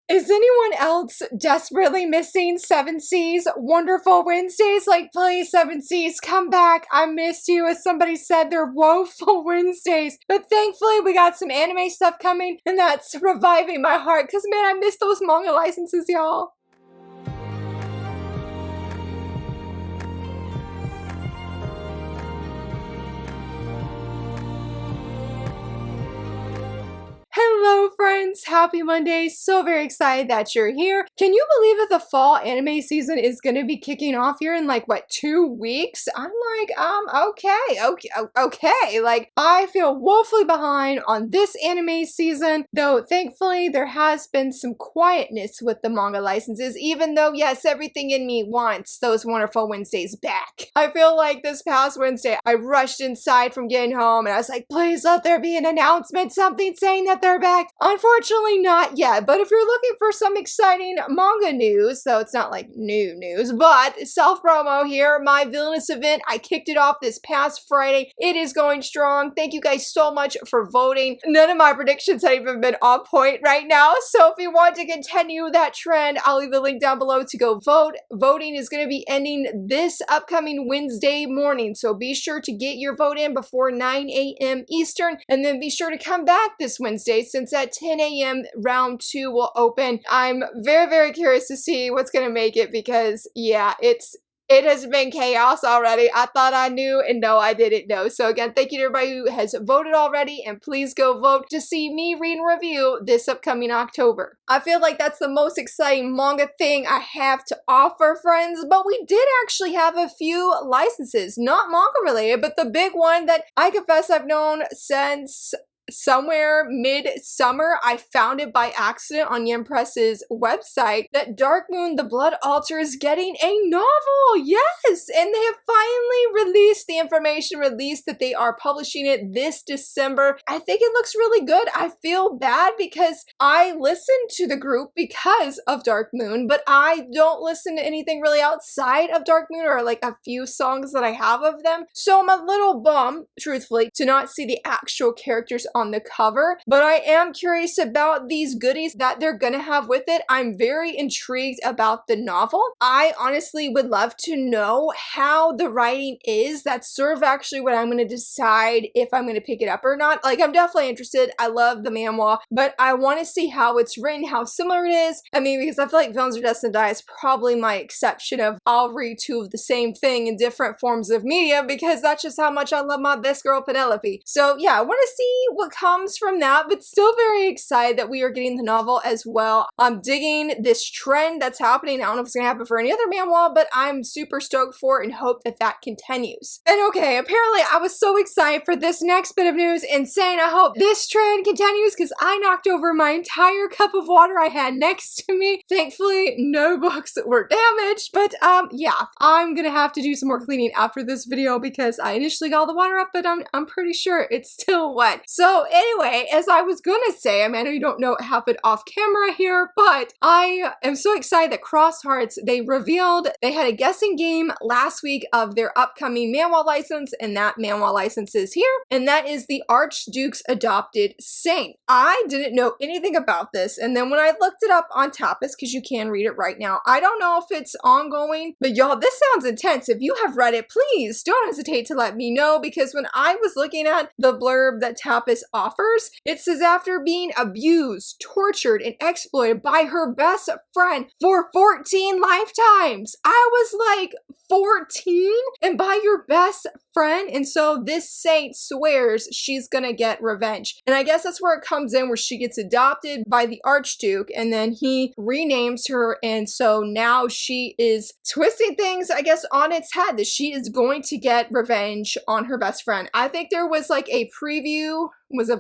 Is anyone else desperately missing 7C's Wonderful Wednesdays? Like, please, 7C's, come back. I missed you. As somebody said, they're woeful Wednesdays. But thankfully, we got some anime stuff coming, and that's reviving my heart. Because, man, I miss those manga licenses, y'all. Hello friends, happy Monday. So very excited that you're here. Can you believe that the fall anime season is going to be kicking off here in like, what, 2 weeks? I'm like, okay. Like, I feel woefully behind on this anime season, though thankfully there has been some quietness with the manga licenses, even though, yes, everything in me wants those Wonderful Wednesdays back. I feel like this past Wednesday, I rushed inside from getting home and I was like, please let there be an announcement, something saying that they're back. Unfortunately, not yet, but if you're looking for some exciting manga news, so it's not like new news, but self-promo here, my Villainous event, I kicked it off this past Friday. It is going strong. Thank you guys so much for voting. None of my predictions have even been on point right now, so if you want to continue that trend, I'll leave the link down below to go vote. Voting is going to be ending this upcoming Wednesday morning, so be sure to get your vote in before 9 a.m. Eastern, and then be sure to come back this Wednesday since at 10 a.m. round 2 will open. I'm very curious to see what's going to make it because, yeah, it has been chaos already. I thought I knew, and no, I didn't know. So again, thank you to everybody who has voted already, and please go vote to see me read and review this upcoming October. I feel like that's the most exciting manga thing I have to offer, friends, but we did actually have a few licenses, not manga related, but the big one that I confess I've known since somewhere mid-summer. I found it by accident on Yen Press's website that Dark Moon the Blood Altar is getting a novel. Yes, and they have finally released the information that they are publishing it this December. I think it looks really good. I feel bad because I listened to the group because of Dark Moon, but I don't listen to anything really outside of Dark Moon, or like a few songs that I have of them. So I'm a little bummed, truthfully, to not see the actual characters on the cover, but I am curious about these goodies that they're gonna have with it. I'm very intrigued about the novel. I honestly would love to know how the writing is. That's sort of actually what I'm gonna decide if I'm gonna pick it up or not. Like, I'm definitely interested. I love the manhwa, but I want to see how it's written, how similar it is. I mean, because I feel like Villains Are Destined to Die is probably my exception of I'll read 2 of the same thing in different forms of media, because that's just how much I love my best girl Penelope. So yeah, I want to see what comes from that, but still very excited that we are getting the novel as well. I'm digging this trend that's happening. I don't know if it's gonna happen for any other manhwa, but I'm super stoked for it and hope that that continues. And okay, apparently I was so excited for this next bit of news and saying I hope this trend continues because I knocked over my entire cup of water I had next to me. Thankfully, no books were damaged, but yeah, I'm gonna have to do some more cleaning after this video because I initially got all the water up, but I'm pretty sure it's still wet. So anyway, as I was gonna say, I mean, I know you don't know what happened off camera here, but I am so excited that Cross Hearts, they revealed they had a guessing game last week of their upcoming manhwa license, and that manhwa license is here, and that is the Archduke's Adopted Saint. I didn't know anything about this, and then when I looked it up on Tapas, because you can read it right now, I don't know if it's ongoing, but y'all, this sounds intense. If you have read it, please don't hesitate to let me know, because when I was looking at the blurb that Tapas offers, it says after being abused, tortured, and exploited by her best friend for 14 lifetimes. I was like, 14? And by your best friend? And so this saint swears she's gonna get revenge. And I guess that's where it comes in, where she gets adopted by the Archduke, and then he renames her, and so now she is twisting things, I guess, on its head, that she is going to get revenge on her best friend. I think there was like a preview, was a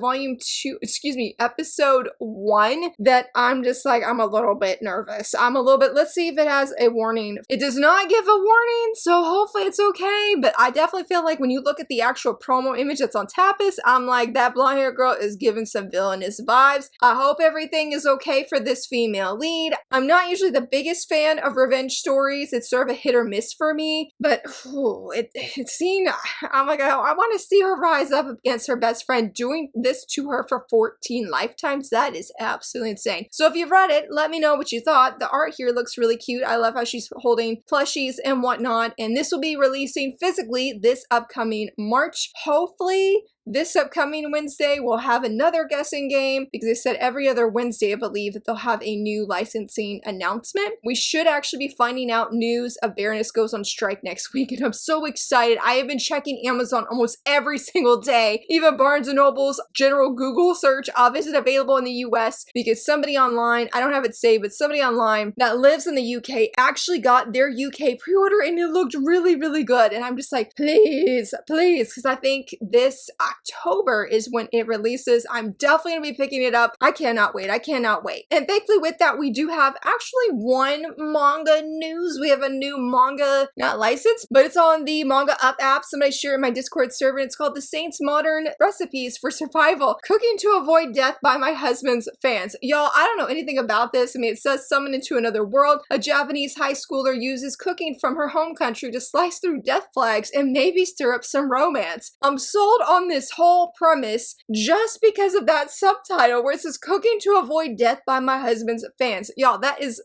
episode 1 that I'm just like, I'm a little bit nervous. Let's see if it has a warning. It does not give a warning, so hopefully it's okay, but I definitely feel feel like when you look at the actual promo image that's on Tapas, I'm like, that blonde hair girl is giving some villainous vibes. I hope everything is okay for this female lead. I'm not usually the biggest fan of revenge stories. It's sort of a hit or miss for me, but it's seen, I'm like, I want to see her rise up against her best friend. Doing this to her for 14 lifetimes, that is absolutely insane. So if you've read it, let me know what you thought. The art here looks really cute. I love how she's holding plushies and whatnot, and this will be releasing physically this upcoming March. Hopefully this upcoming Wednesday, we'll have another guessing game because they said every other Wednesday, I believe, that they'll have a new licensing announcement. We should actually be finding out news of Baroness Goes on Strike next week, and I'm so excited. I have been checking Amazon almost every single day, even Barnes & Noble's general Google search of is it available in the US, because somebody online, I don't have it saved, but somebody online that lives in the UK actually got their UK pre-order and it looked really, really good. And I'm just like, please, please, because I think this October is when it releases. I'm definitely gonna be picking it up. I cannot wait. I cannot wait. And thankfully with that, we do have actually one manga news. We have a new manga, not licensed, but it's on the Manga Up app. Somebody shared in my Discord server. It's called The Saints Modern Recipes for Survival. Cooking to Avoid Death by My Husband's Fans. Y'all, I don't know anything about this. I mean, it says summon into another world. A Japanese high schooler uses cooking from her home country to slice through death flags and maybe stir up some romance. I'm sold on this whole premise just because of that subtitle where it says cooking to avoid death by my husband's fans. Y'all, that is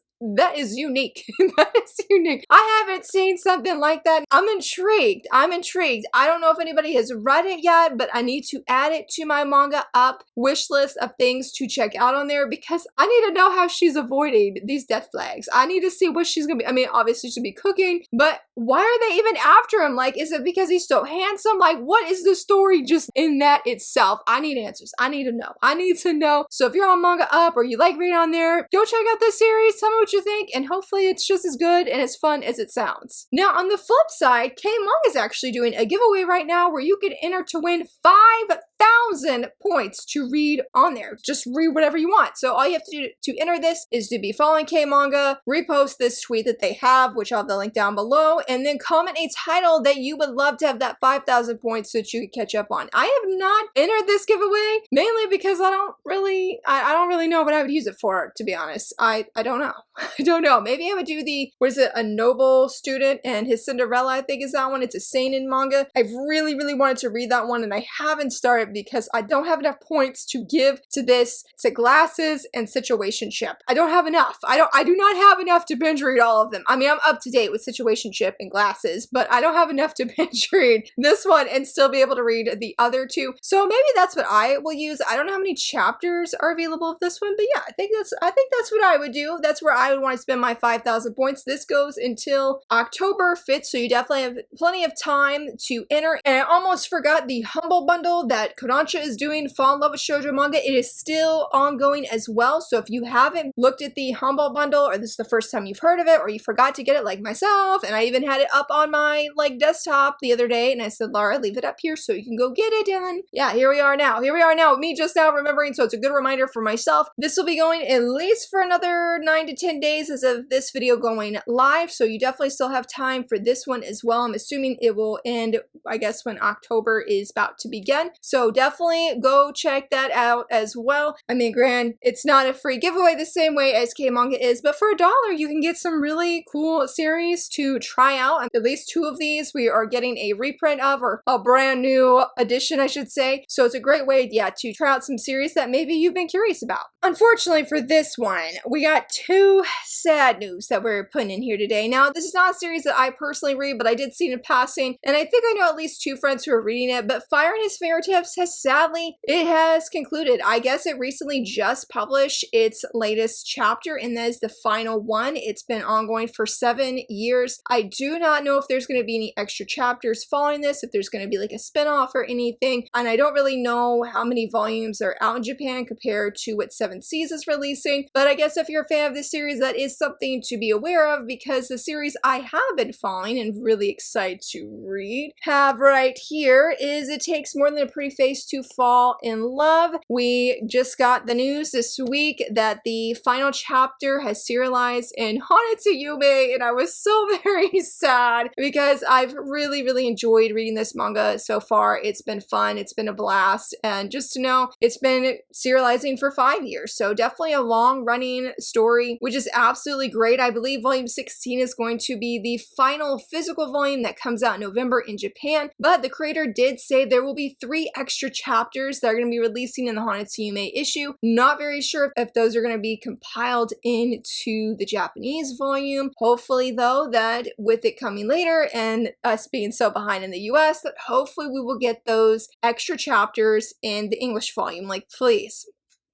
unique. That is unique. I haven't seen something like that. I'm intrigued. I'm intrigued. I don't know if anybody has read it yet, but I need to add it to my Manga Up wish list of things to check out on there because I need to know how she's avoiding these death flags. I need to see what she's gonna be. I mean, obviously she'll be cooking, but why are they even after him? Like, is it because he's so handsome? Like, what is the story just in that itself? I need answers. I need to know. I need to know. So if you're on Manga Up or you like reading on there, go check out this series. Tell me what you think, and hopefully it's just as good and as fun as it sounds. Now, on the flip side, K-Manga is actually doing a giveaway right now where you can enter to win 5,000 points to read on there. Just read whatever you want. So all you have to do to enter this is to be following K-Manga, repost this tweet that they have, which I'll have the link down below, and then comment a title that you would love to have that 5,000 points so that you could catch up on. I have not entered this giveaway, mainly because I don't really know what I would use it for, to be honest. I don't know. I don't know. Maybe I would do the, what is it, A Noble Student and His Cinderella, I think is that one. It's a seinen manga. I've really, really wanted to read that one and I haven't started because I don't have enough points to give to this, to Glasses and Situationship. I don't have enough. I do not have enough to binge read all of them. I mean, I'm up to date with Situationship and Glasses, but I don't have enough to binge read this one and still be able to read the other two. So maybe that's what I will use. I don't know how many chapters are available of this one, but yeah, I think that's what I would do. That's where I would want to spend my 5,000 points. This goes until October 5th, so you definitely have plenty of time to enter. And I almost forgot the Humble Bundle that Kodansha is doing, Fall in Love with Shoujo Manga. It is still ongoing as well, so if you haven't looked at the Humble Bundle, or this is the first time you've heard of it, or you forgot to get it like myself, and I even had it up on my desktop the other day, and I said, Laura, leave it up here so you can go get it done. Yeah, here we are now. Here we are now, me just now remembering, so it's a good reminder for myself. This will be going at least for another 9 to 10 days as of this video going live, so you definitely still have time for this one as well. I'm assuming it will end, I guess, when October is about to begin, so definitely go check that out as well. I mean, granted, it's not a free giveaway the same way as K-Manga is, but for $1 you can get some really cool series to try out. At least 2 of these we are getting a reprint of, or a brand new edition, I should say, so it's a great way, yeah, to try out some series that maybe you've been curious about. Unfortunately for this one, we got 2 sad news that we're putting in here today. Now, this is not a series that I personally read, but I did see it in passing, and I think I know at least 2 friends who are reading it, but Fire and His Fingertips has sadly, it has concluded. I guess it recently just published its latest chapter, and that is the final one. It's been ongoing for 7 years. I do not know if there's going to be any extra chapters following this, if there's going to be like a spin-off or anything, and I don't really know how many volumes are out in Japan compared to what 7 Seas is releasing, but I guess if you're a fan of this series, that is something to be aware of, because the series I have been following and really excited to read have right here is It Takes More Than a Pretty face to fall in love. We just got the news this week that the final chapter has serialized in Hanetsu Yume, and I was so very sad because I've really enjoyed reading this manga so far. It's been fun, it's been a blast, and just to know it's been serializing for 5 years, so definitely a long-running story, which is absolutely great. I believe volume 16 is going to be the final physical volume that comes out in November in Japan, but the creator did say there will be 3 extra chapters that are going to be releasing in the Hanetsu Yume issue. Not very sure if those are going to be compiled into the Japanese volume. Hopefully though, that with it coming later and us being so behind in the US, that hopefully we will get those extra chapters in the English volume. Like, please.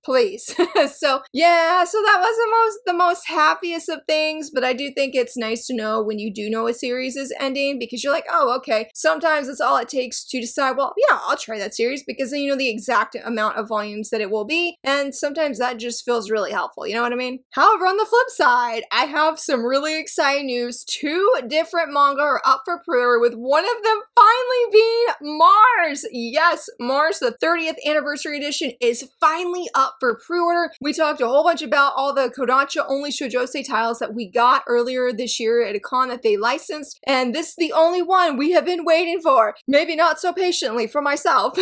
Please. So yeah, so that was the most happiest of things, but I do think it's nice to know when you do know a series is ending, because you're like, oh, okay, sometimes that's all it takes to decide, well, yeah, I'll try that series, because then you know the exact amount of volumes that it will be, and sometimes that just feels really helpful, you know what I mean? However, on the flip side, I have some really exciting news. 2 different manga are up for pre-order, with one of them finally being Mars. Yes, Mars, the 30th anniversary edition, is finally up for pre-order. We talked a whole bunch about all the Kodansha only Shoujosei titles that we got earlier this year at a con that they licensed, and this is the only one we have been waiting for. Maybe not so patiently for myself,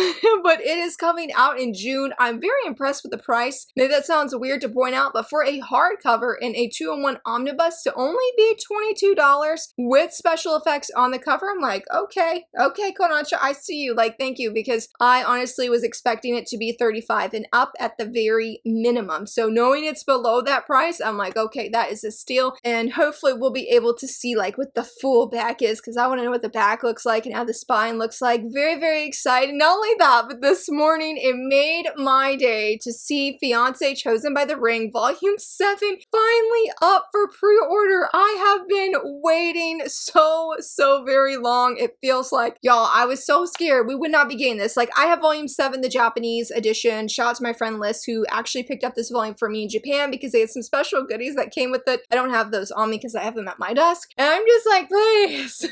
but it is coming out in June. I'm very impressed with the price. Maybe that sounds weird to point out, but for a hardcover and a 2-in-1 omnibus to only be $22 with special effects on the cover, I'm like, okay, Kodansha, I see you. Like, thank you, because I honestly was expecting it to be 35 and up at the very minimum. So knowing it's below that price, I'm like, okay, that is a steal. And hopefully we'll be able to see like what the full back is, because I want to know what the back looks like and how the spine looks like. Very excited. Not only that, but this morning it made my day to see Fiancé Chosen by the Ring Volume 7 finally up for pre-order. I have been waiting so very long. It feels like, y'all, I was so scared we would not be getting this. Like, I have Volume 7, the Japanese edition. Shout out to my friend Liz, who actually picked up this volume for me in Japan because they had some special goodies that came with it. I don't have those on me because I have them at my desk. And I'm just like, please, like,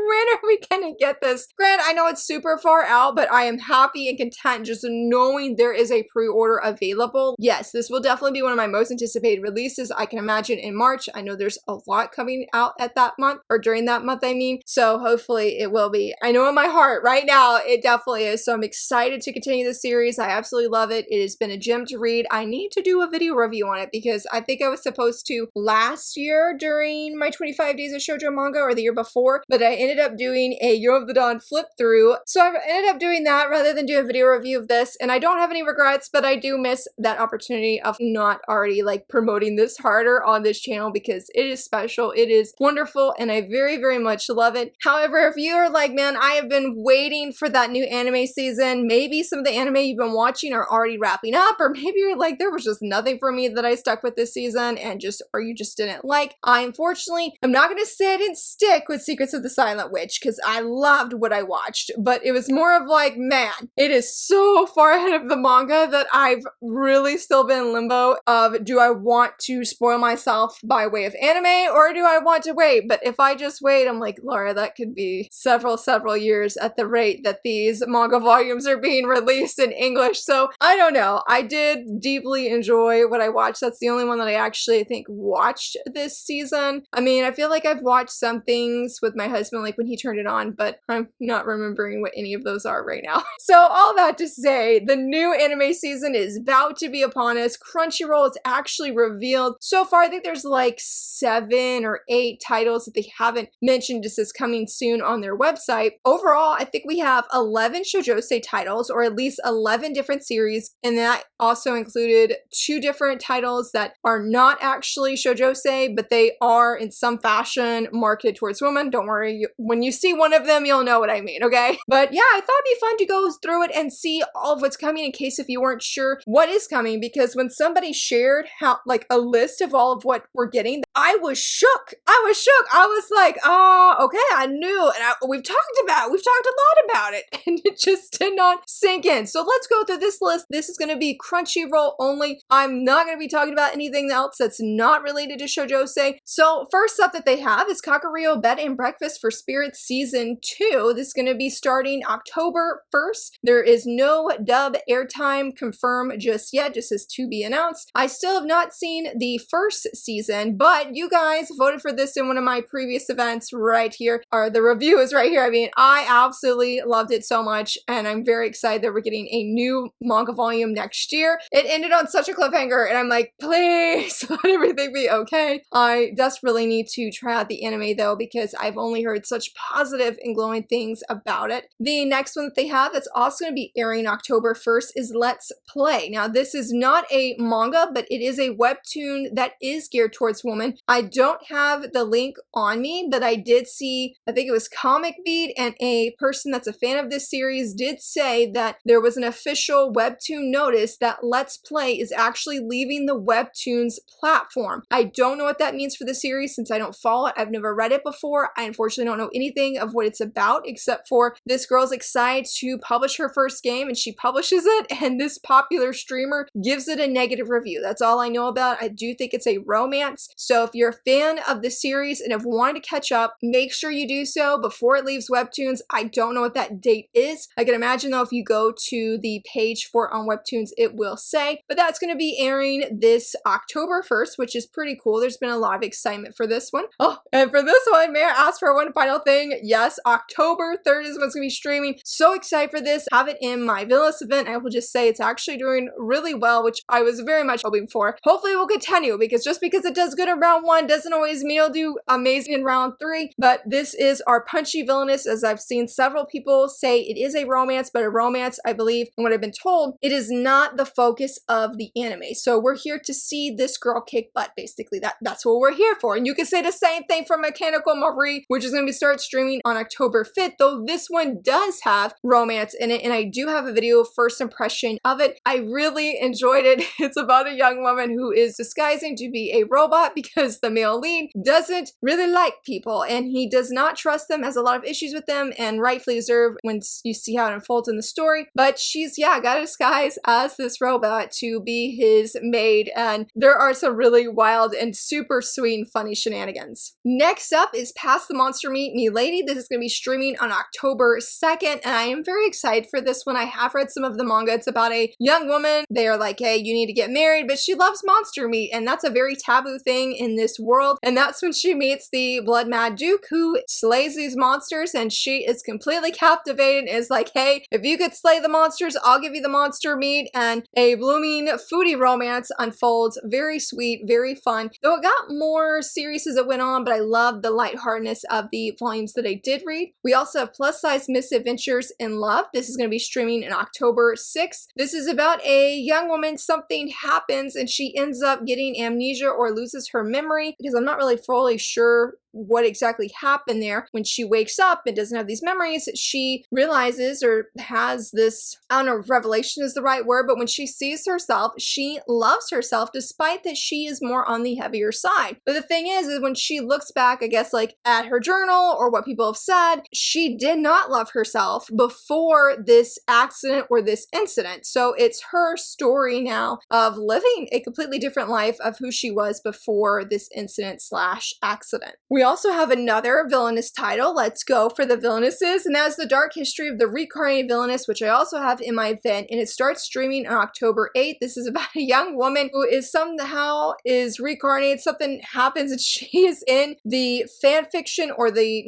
when are we gonna get this? Granted, I know it's super far out, but I am happy and content just knowing there is a pre-order available. Yes, this will definitely be one of my most anticipated releases. I can imagine in March. I know there's a lot coming out at that month, or during that month, I mean. So hopefully it will be. I know in my heart right now, it definitely is. So I'm excited to continue the series. I absolutely love it. It has been a gem to read. I need to do a video review on it because I think I was supposed to last year during my 25 days of shoujo manga, or the year before, but I ended up doing a Year of the Dawn flip through. So I ended up doing that rather than do a video review of this, and I don't have any regrets, but I do miss that opportunity of not already like promoting this harder on this channel, because it is special, it is wonderful, and I very much love it. However, if you're like, man, I have been waiting for that new anime season, maybe some of the anime you've been watching are already wrapping up, or maybe you're like, there was just nothing for me that I stuck with this season, and or you just didn't like. I unfortunately am not gonna say I didn't stick with Secrets of the Silent Witch, because I loved what I watched, but it was more of like, man, it is so far ahead of the manga that I've really still been in limbo of, do I want to spoil myself by way of anime, or do I want to wait? But if I just wait, I'm like, Laura, that could be several years at the rate that these manga volumes are being released in English. So I don't know. I did deeply enjoy what I watched. That's the only one that I actually, I think, watched this season. I mean, I feel like I've watched some things with my husband, like when he turned it on, but I'm not remembering what any of those are right now. So all that to say, the new anime season is about to be upon us. Crunchyroll is actually revealed. So far, I think there's like 7 or 8 titles that they haven't mentioned just as coming soon on their website. Overall, I think we have 11 Shoujosei titles, or at least 11 different series, and that also included 2 different titles that are not actually Shoujosei, but they are in some fashion marketed towards women. Don't worry, when you see one of them, you'll know what I mean, okay? But yeah, I thought it'd be fun to go through it and see all of what's coming in case if you weren't sure what is coming, because when somebody shared how like a list of all of what we're getting, I was shook. I was shook. I was like, oh, okay, I knew. And we've talked a lot about it. And it just did not sink in. So let's go through this list. This is going to be Crunchyroll only. I'm not going to be talking about anything else that's not related to Shoujosei. So first up that they have is Kakuryou Bed and Breakfast for Spirits Season 2. This is going to be starting October 1st. There is no dub airtime confirmed just yet, just as to be announced. I still have not seen the first season, but you guys voted for this in one of my previous events right here, or the review is right here. I mean, I absolutely loved it so much, and I'm very excited that we're getting a new manga volume next year. It ended on such a cliffhanger, and I'm like, please let everything be okay. I desperately need to try out the anime though, because I've only heard such positive and glowing things about it. The next one that they have that's also going to be airing October 1st is Let's Play. Now, this is not a manga, but it is a webtoon that is geared towards women. I don't have the link on me, but I did see, I think it was Comic Beat, and a person that's a fan of this series did say that there was an official webtoon notice that Let's Play is actually leaving the webtoons platform. I don't know what that means for the series since I don't follow it. I've never read it before. I unfortunately don't know anything of what it's about except for this girl's excited to publish her first game and she publishes it, and this popular streamer gives it a negative review. That's all I know about. I do think it's a romance. So if you're a fan of the series and have wanted to catch up, make sure you do so before it leaves webtoons. I don't know what that date is. I can imagine though if you go to the page for it on webtoons, it will say, but that's going to be airing this October 1st, which is pretty cool. There's been a lot of excitement for this one. Oh, and for this one, may I ask for one final thing? Yes, October 3rd is when it's going to be streaming. So excited for this. Have it in my Villainous event. I will just say it's actually doing really well, which I was very much hoping for. Hopefully it will continue, because just because it does good in round 1 doesn't always mean it'll do amazing in round 3. But this is our punchy Villainous, as I've seen several people say it is a romance, but a romance, I believe, and what I've been told, it is not the focus of the anime. So we're here to see this girl kick butt, basically. That's what we're here for. And you can say the same thing for Mechanical Marie, which is going to start streaming on October 5th, though this one does have romance in it, and I do have a video first impression of it. I really enjoyed it. It's about a young woman who is disguising to be a robot because the male lead doesn't really like people, and he does not trust them, has a lot of issues with them, and rightfully deserved when you see how it unfolds in the story. But she's, yeah, got to disguise as this robot to be his maid, and there are some really wild and super sweet and funny shenanigans. Next up is Pass the Monster Meat Me Lady. This is going to be streaming on October 2nd, and I am very excited for this one. I have read some of the manga. It's about a young woman. They are like, hey, you need to get married, but she loves monster meat, and that's a very taboo thing in this world. And that's when she meets the Blood Mad Duke, who slays these monsters, and she is completely captivated and is like, hey, if you could slay the monsters, I'll give you the monster meat. And a blooming foodie romance unfolds. Very sweet, very fun. Though it got more serious as it went on, but I love the lightheartedness of the volumes that I did read. We also have Plus Size Misadventures in Love. This is going to be streaming in October 6th. This is about a young woman. Something happens and she ends up getting amnesia or loses her memory, because I'm not really fully sure what exactly happened there. When she wakes up and doesn't have these memories, she realizes, or has this, I don't know if revelation is the right word, but when she sees herself, she loves herself despite that she is more on the heavier side. But the thing is when she looks back, I guess, like at her journal or what people have said, she did not love herself before this accident or this incident. So it's her story now of living a completely different life of who she was before this incident slash accident. We also have another villainous title. Let's go for the villainesses, and that is The Dark History of the Reincarnated Villainess, which I also have in my event, and it starts streaming on October 8th. This is about a young woman who is somehow reincarnated. Something happens and she is in the fan fiction, or the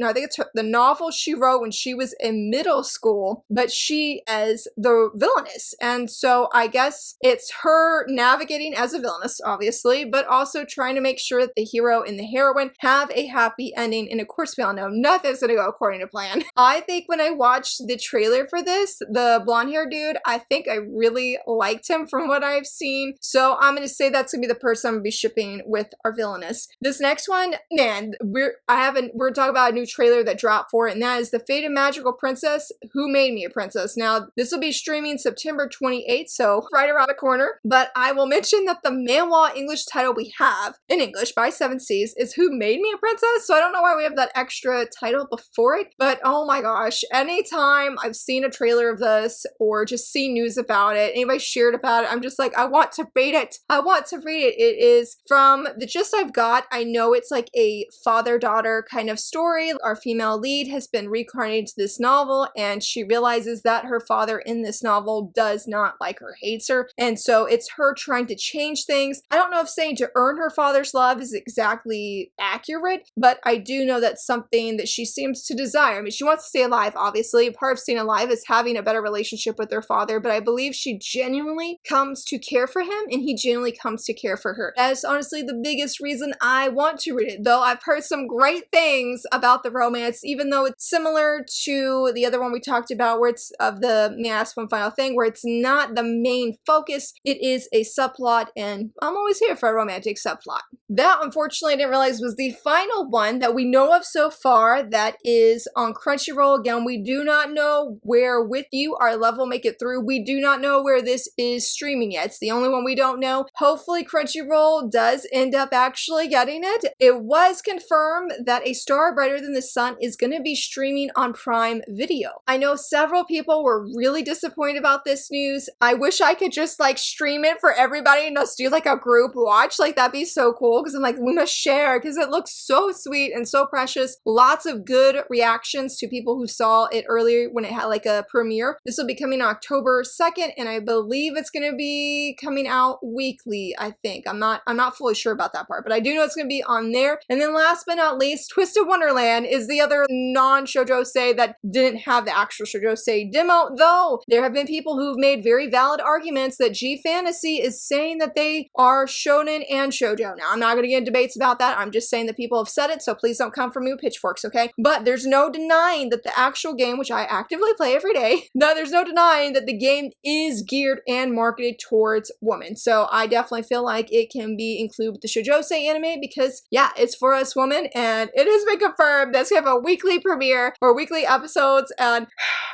novel she wrote when she was in middle school, but she as the villainess. And so I guess it's her navigating as a villainess, obviously, but also trying to make sure that the hero and the heroine have a happy happy ending, and of course we all know nothing's gonna go according to plan. I think when I watched the trailer for this, the blonde hair dude, I think I really liked him from what I've seen, so I'm gonna say that's gonna be the person I'm gonna be shipping with our villainous. This next one, man, we're talking about a new trailer that dropped for it, and that is The Fate of Magical Princess, Who Made Me a Princess. Now, this will be streaming September 28th, so right around the corner, but I will mention that the manhwa English title we have, in English by 7 Seas, is Who Made Me a Princess, so I don't know why we have that extra title before it, but oh my gosh, anytime I've seen a trailer of this, or just seen news about it, anybody shared about it, I'm just like, I want to read it. I want to read it. It is, from the gist I've got, I know it's like a father-daughter kind of story. Our female lead has been reincarnated to this novel, and she realizes that her father in this novel does not like her, hates her, and so it's her trying to change things. I don't know if saying to earn her father's love is exactly accurate, but I do know that's something that she seems to desire. I mean, she wants to stay alive, obviously. Part of staying alive is having a better relationship with her father, but I believe she genuinely comes to care for him, and he genuinely comes to care for her. That is honestly the biggest reason I want to read it, though I've heard some great things about the romance, even though it's similar to the other one we talked about, where it's of the May I Ask One Final Thing, where it's not the main focus, it is a subplot, and I'm always here for a romantic subplot. That, unfortunately, I didn't realize was the final one that we know of so far that is on Crunchyroll. Again, we do not know where With You, Our Love Will Make It Through. We do not know where this is streaming yet. It's the only one we don't know. Hopefully Crunchyroll does end up actually getting it. It was confirmed that A Star Brighter Than the Sun is going to be streaming on Prime Video. I know several people were really disappointed about this news. I wish I could just like stream it for everybody and just do like a group watch. Like that'd be so cool, because I'm like, we must share, because it looks so sweet and so precious. Lots of good reactions to people who saw it earlier when it had like a premiere. This will be coming October 2nd, and I believe it's going to be coming out weekly, I think. I'm not fully sure about that part, but I do know it's going to be on there. And then last but not least, Twisted Wonderland is the other non-Shoujosei that didn't have the actual Shoujosei demo, though there have been people who've made very valid arguments that G Fantasy is saying that they are shonen and shoujo. Now, I'm not going to get into debates about that. I'm just saying that people have said it, so please don't come for me with pitchforks, okay? But there's no denying that the actual game, which I actively play every day, there's no denying that the game is geared and marketed towards women. So I definitely feel like it can be included with the Shoujosei anime because, yeah, it's for us women, and it has been confirmed that it's going to have a weekly premiere or weekly episodes, and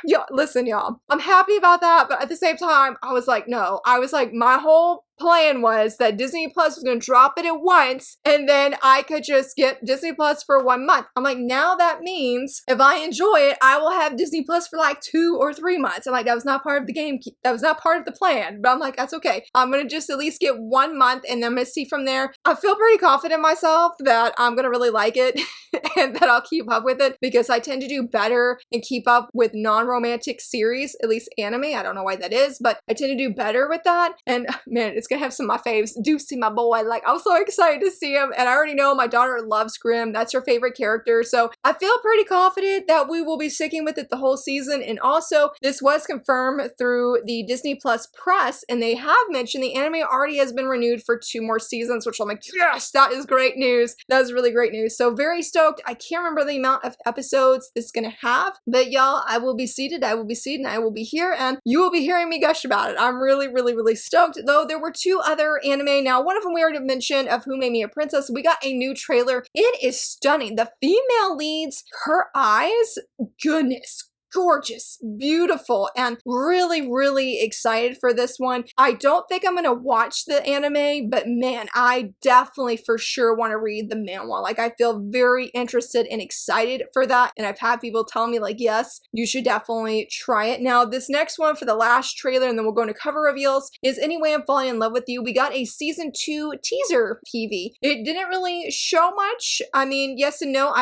yo, listen, y'all, I'm happy about that, but at the same time, I was like, no. I was like, my whole plan was that Disney Plus was going to drop it at once, and then I could just get Disney Plus for 1 month. I'm like, now that means if I enjoy it, I will have Disney Plus for like 2 or 3 months. I'm like, that was not part of the game. That was not part of the plan. But I'm like, that's okay. I'm going to just at least get 1 month, and then I'm going to see from there. I feel pretty confident in myself that I'm going to really like it and that I'll keep up with it, because I tend to do better and keep up with non-romantic series, at least anime. I don't know why that is, but I tend to do better with that. And man, it's gonna have some of my faves. Do see my boy. Like, I'm so excited to see him, and I already know my daughter loves Grimm. That's her favorite character, so I feel pretty confident that we will be sticking with it the whole season. And also, this was confirmed through the Disney Plus press, and they have mentioned the anime already has been renewed for 2 more seasons, which I'm like, yes, that is great news. That is really great news. So very stoked. I can't remember the amount of episodes this is gonna have, but y'all, I will be seated, I will be seated, and I will be here, and you will be hearing me gush about it. I'm really, really, really stoked. Though there were 2 other anime. Now, one of them we already mentioned, of Who Made Me a Princess. We got a new trailer. It is stunning. The female leads, her eyes, goodness, gorgeous, beautiful, and really, really excited for this one. I don't think I'm gonna watch the anime, but man, I definitely for sure want to read the manhwa. Like, I feel very interested and excited for that, and I've had people tell me like, yes, you should definitely try it. Now, this next one for the last trailer, and then we'll go into cover reveals, is Anyway I'm Falling in Love with You. We got a season 2 teaser PV. It didn't really show much. I mean, yes and no.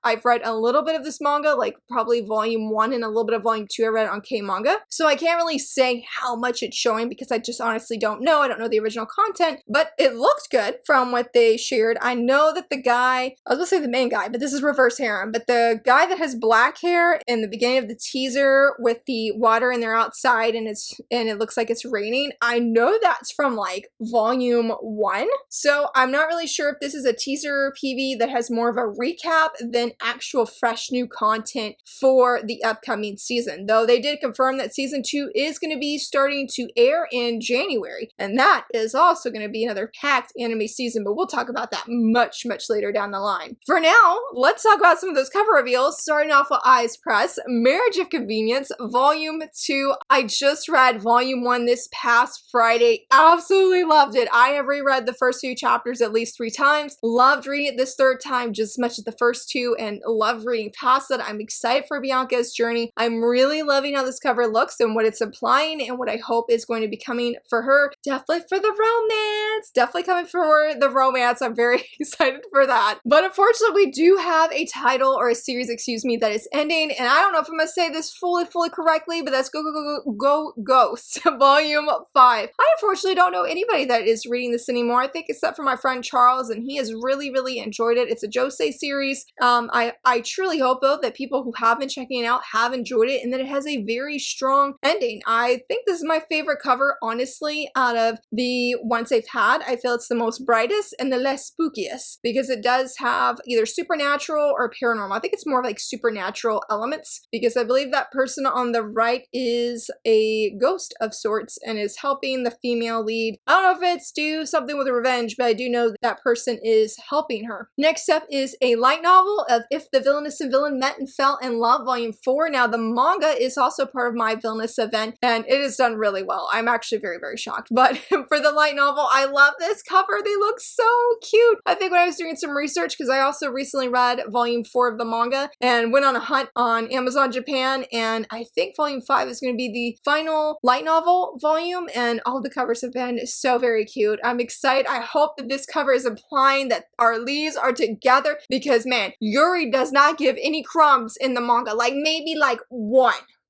I've read a little bit of this manga, like probably volume 1 1 and a little bit of volume 2 I read on K-Manga. So I can't really say how much it's showing because I just honestly don't know. I don't know the original content, but it looked good from what they shared. I know that the guy, I was gonna say the main guy, but this is reverse harem, but the guy that has black hair in the beginning of the teaser with the water and they're outside and it looks like it's raining, I know that's from like volume 1. So I'm not really sure if this is a teaser PV that has more of a recap than actual fresh new content for the upcoming season. Though they did confirm that season 2 is going to be starting to air in January, and that is also going to be another packed anime season, but we'll talk about that much later down the line. For now, let's talk about some of those cover reveals, starting off with Eyes Press, Marriage of Convenience, Volume 2. I just read Volume 1 this past Friday. Absolutely loved it. I have reread the first few chapters at least 3 times. Loved reading it this third time just as much as the first 2 and love reading past it. I'm excited for Bianca's journey. I'm really loving how this cover looks and what it's implying and what I hope is going to be coming for her. Definitely for the romance. Definitely coming for the romance. I'm very excited for that. But unfortunately, we do have a title or a series, excuse me, that is ending. And I don't know if I'm going to say this fully correctly, but that's Go Ghost, Volume 5. I unfortunately don't know anybody that is reading this anymore. I think except for my friend Charles, and he has really enjoyed it. It's a Josei series. I truly hope though that people who have been checking it out have enjoyed it and that it has a very strong ending. I think this is my favorite cover, honestly, out of the ones they've had. I feel it's the most brightest and the less spookiest because it does have either supernatural or paranormal. I think it's more like supernatural elements because I believe that person on the right is a ghost of sorts and is helping the female lead. I don't know if it's do something with revenge, but I do know that person is helping her. Next up is a light novel of If the Villainous and Villain Met and Fell in Love, Volume 4. Now, the manga is also part of my Villainous event, and it is done really well. I'm actually very shocked. But for the light novel, I love this cover. They look so cute. I think when I was doing some research, because I also recently read Volume 4 of the manga and went on a hunt on Amazon Japan, and I think Volume 5 is going to be the final light novel volume, and all the covers have been so very cute. I'm excited. I hope that this cover is implying that our leads are together because, man, Yuri does not give any crumbs in the manga. Like, maybe like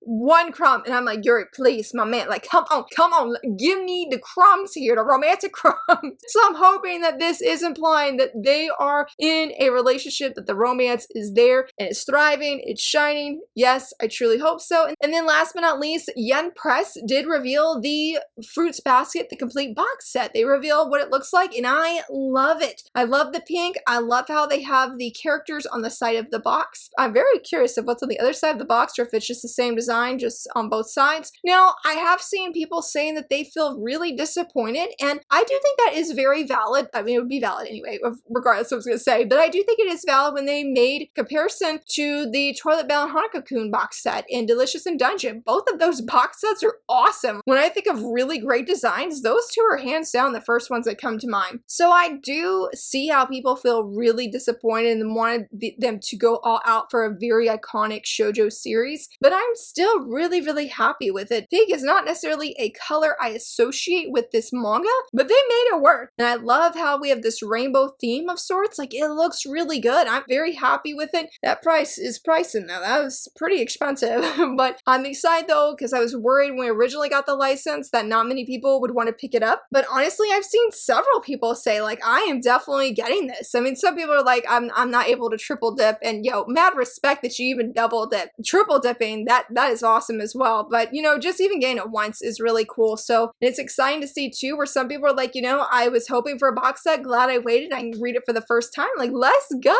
one crumb, and I'm like, Yuri, please, my man, like, come on, give me the crumbs here, the romantic crumbs. So I'm hoping that this is implying that they are in a relationship, that the romance is there and it's thriving, it's shining. Yes, I truly hope so. And then last but not least, Yen Press did reveal the Fruits Basket, the complete box set. They revealed what it looks like, and I love it. I love the pink. I love how they have the characters on the side of the box. I'm very curious of what's on the other side of the box or if it's just the same design just on both sides. Now, I have seen people saying that they feel really disappointed, and I do think that is very valid. I mean, it would be valid anyway, regardless of what I was going to say, but I do think it is valid when they made comparison to the Toilet Bound Hanako-kun box set and Delicious in Dungeon. Both of those box sets are awesome. When I think of really great designs, those two are hands down the first ones that come to mind. So I do see how people feel really disappointed and wanted them to go all out for a very iconic shoujo series, but I'm still really happy with it. Pink is not necessarily a color I associate with this manga, but they made it work. And I love how we have this rainbow theme of sorts. Like, it looks really good. I'm very happy with it. That price is pricing though. That was pretty expensive, but I'm excited though because I was worried when we originally got the license that not many people would want to pick it up. But honestly, I've seen several people say like, I am definitely getting this. I mean, some people are like, I'm not able to triple dip, and yo, mad respect that you even double dip. Triple dipping, that is awesome as well. But you know, just even getting it once is really cool. So it's exciting to see too, where some people are like, you know, I was hoping for a box set, glad I waited, I can read it for the first time. Like, let's go.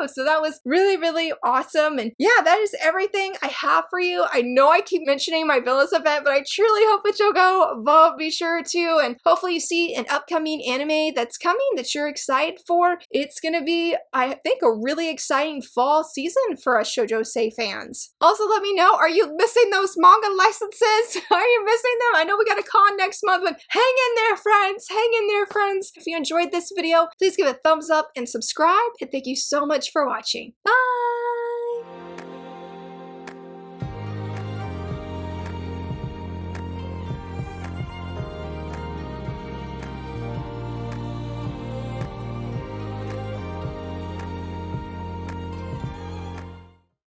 So that was really awesome. And yeah, that is everything I have for you. I know I keep mentioning my Villas event, but I truly hope that you'll go vote. Be sure to, and hopefully you see an upcoming anime that's coming that you're excited for. It's gonna be, I think, a really exciting fall season for us Shoujosei fans. Also, let me know, are you missing those manga licenses? Are you missing them? I know we got a con next month, but hang in there, friends. Hang in there, friends. If you enjoyed this video, please give it a thumbs up and subscribe. And thank you so much for watching. Bye!